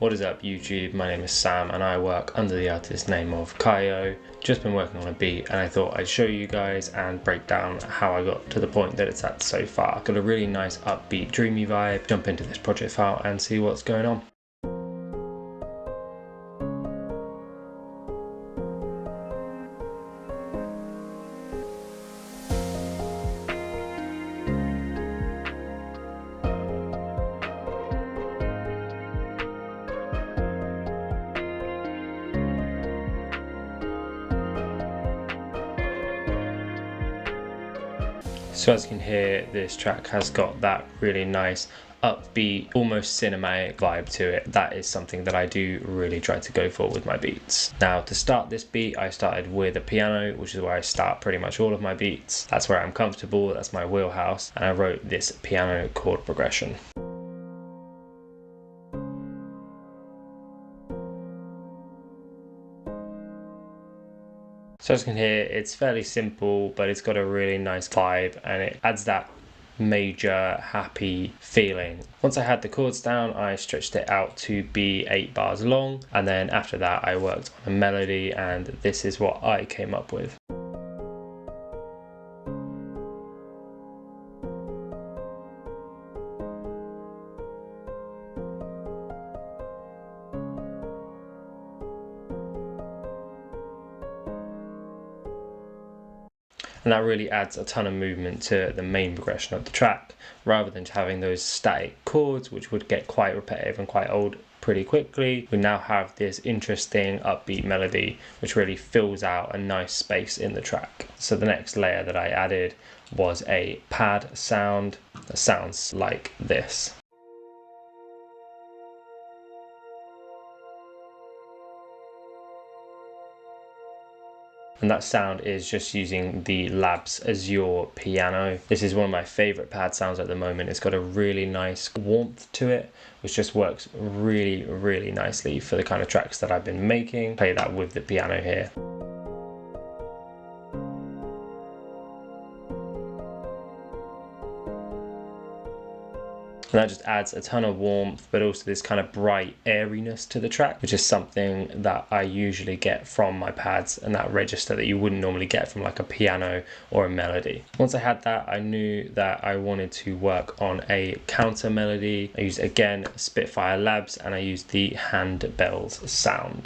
What is up YouTube, my name is Sam and I work under the artist name of Kaio. Just been working on a beat and I thought I'd show you guys and break down how I got to the point that it's at so far. Got a really nice upbeat dreamy vibe, jump into this project file and see what's going on. So as you can hear, this track has got that really nice upbeat, almost cinematic vibe to it. That is something that I do really try to go for with my beats. Now to start this beat, I started with a piano, which is where I start pretty much all of my beats. That's where I'm comfortable, that's my wheelhouse, and I wrote this piano chord progression. So as you can hear, it's fairly simple, but it's got a really nice vibe and it adds that major happy feeling. Once I had the chords down, I stretched it out to be 8 bars long, and then after that I worked on a melody, and this is what I came up with. And that really adds a ton of movement to the main progression of the track, rather than just having those static chords which would get quite repetitive and quite old pretty quickly. We now have this interesting upbeat melody which really fills out a nice space in the track. So the next layer that I added was a pad sound that sounds like this. And that sound is just using the Labs Azure piano. This is one of my favorite pad sounds at the moment. It's got a really nice warmth to it, which just works really nicely for the kind of tracks that I've been making. Play that with the piano here. And that just adds a ton of warmth, but also this kind of bright airiness to the track, which is something that I usually get from my pads, and that register that you wouldn't normally get from like a piano or a melody. Once I had that, I knew that I wanted to work on a counter melody. I used again Spitfire Labs and I used the hand bells sound.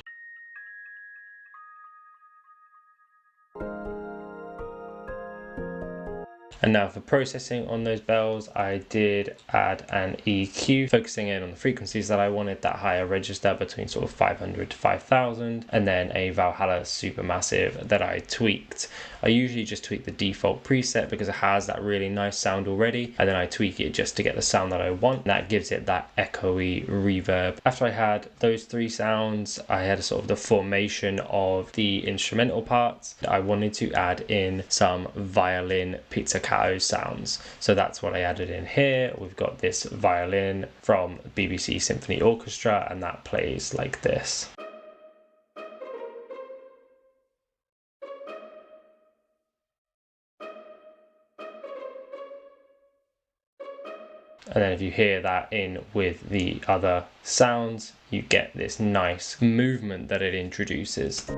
And now for processing on those bells, I did add an EQ, focusing in on the frequencies that I wanted, that higher register between sort of 500 to 5000, and then a Valhalla Supermassive that I tweaked. I usually just tweak the default preset because it has that really nice sound already, and then I tweak it just to get the sound that I want. That gives it that echoey reverb. After I had those three sounds, I had sort of the formation of the instrumental parts. I wanted to add in some violin pizzicato sounds, so that's what I added in here. We've got this violin from BBC Symphony Orchestra and that plays like this. And then if you hear that in with the other sounds, you get this nice movement that it introduces.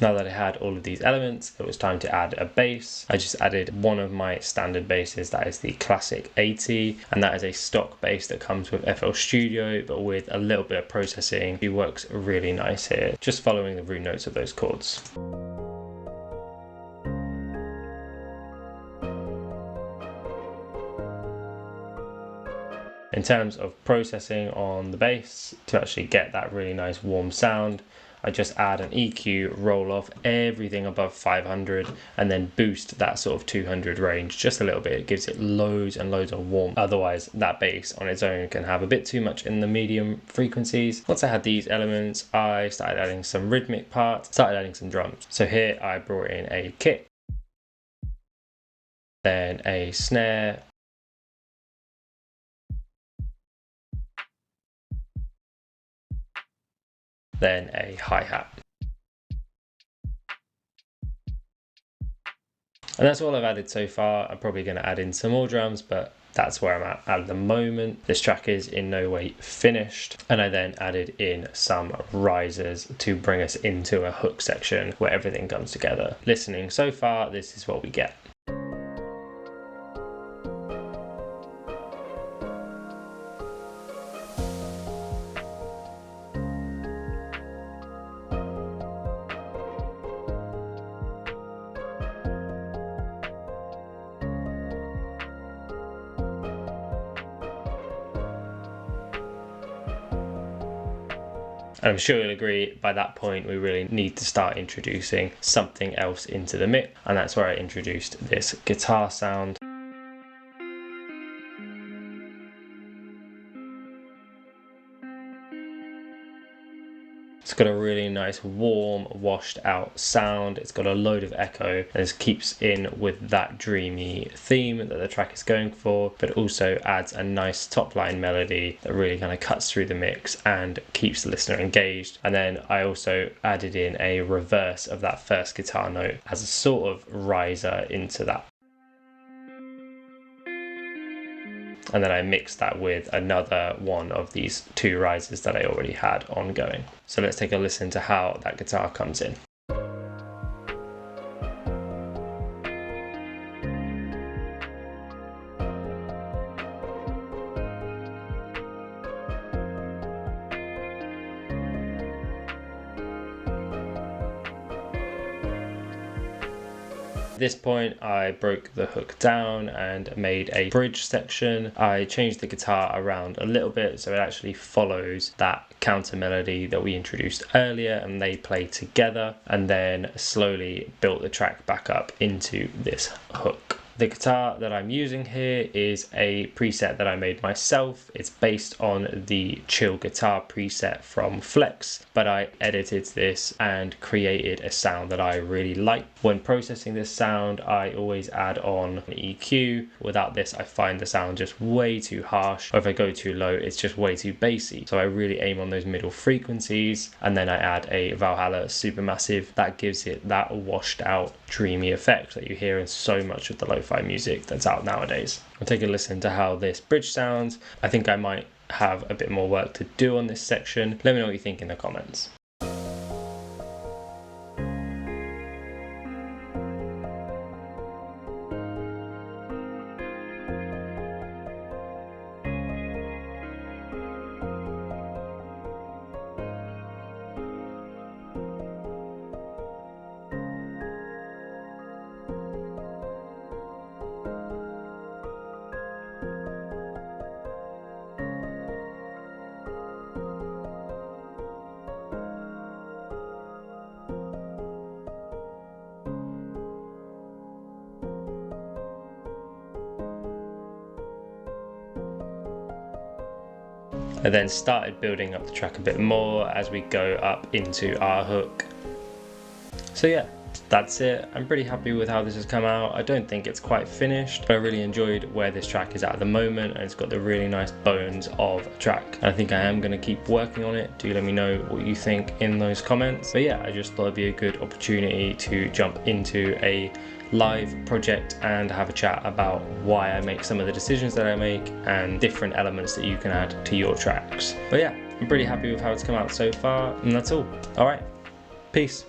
Now that I had all of these elements, it was time to add a bass. I just added one of my standard basses, that is the Classic 80, and that is a stock bass that comes with FL Studio, but with a little bit of processing. It works really nice here, just following the root notes of those chords. In terms of processing on the bass, to actually get that really nice warm sound, I just add an EQ, roll off everything above 500 and then boost that sort of 200 range just a little bit. It gives it loads and loads of warmth. Otherwise that bass on its own can have a bit too much in the medium frequencies. Once I had these elements, I started adding some rhythmic parts, started adding some drums. So here I brought in a kick, then a snare, then a hi-hat. And that's all I've added so far. I'm probably going to add in some more drums, but that's where I'm at the moment. This track is in no way finished. And I then added in some risers to bring us into a hook section where everything comes together. Listening so far, this is what we get. And I'm sure you'll agree, by that point we really need to start introducing something else into the mix, and that's where I introduced this guitar sound. It's got a really nice, warm, washed out sound. It's got a load of echo and it keeps in with that dreamy theme that the track is going for, but also adds a nice top line melody that really kind of cuts through the mix and keeps the listener engaged. And then I also added in a reverse of that first guitar note as a sort of riser into that. And then I mixed that with another one of these two risers that I already had ongoing. So let's take a listen to how that guitar comes in. At this point I broke the hook down and made a bridge section. I changed the guitar around a little bit so it actually follows that counter melody that we introduced earlier and they play together, and then slowly built the track back up into this hook. The guitar that I'm using here is a preset that I made myself. It's based on the Chill guitar preset from Flex, but I edited this and created a sound that I really like. When processing this sound, I always add on an EQ. Without this, I find the sound just way too harsh, or if I go too low, it's just way too bassy. So I really aim on those middle frequencies, and then I add a Valhalla Supermassive that gives it that washed out, dreamy effect that you hear in so much of the lo-fi music that's out nowadays. I'll take a listen to how this bridge sounds. I think I might have a bit more work to do on this section. Let me know what you think in the comments. I then started building up the track a bit more as we go up into our hook. So yeah, that's it. I'm pretty happy with how this has come out. I don't think it's quite finished, but I really enjoyed where this track is at the moment, and it's got the really nice bones of a track. And I think I am going to keep working on it. Do let me know what you think in those comments. But yeah, I just thought it'd be a good opportunity to jump into a live project and have a chat about why I make some of the decisions that I make and different elements that you can add to your tracks. But yeah, I'm pretty happy with how it's come out so far, and that's all. All right, peace.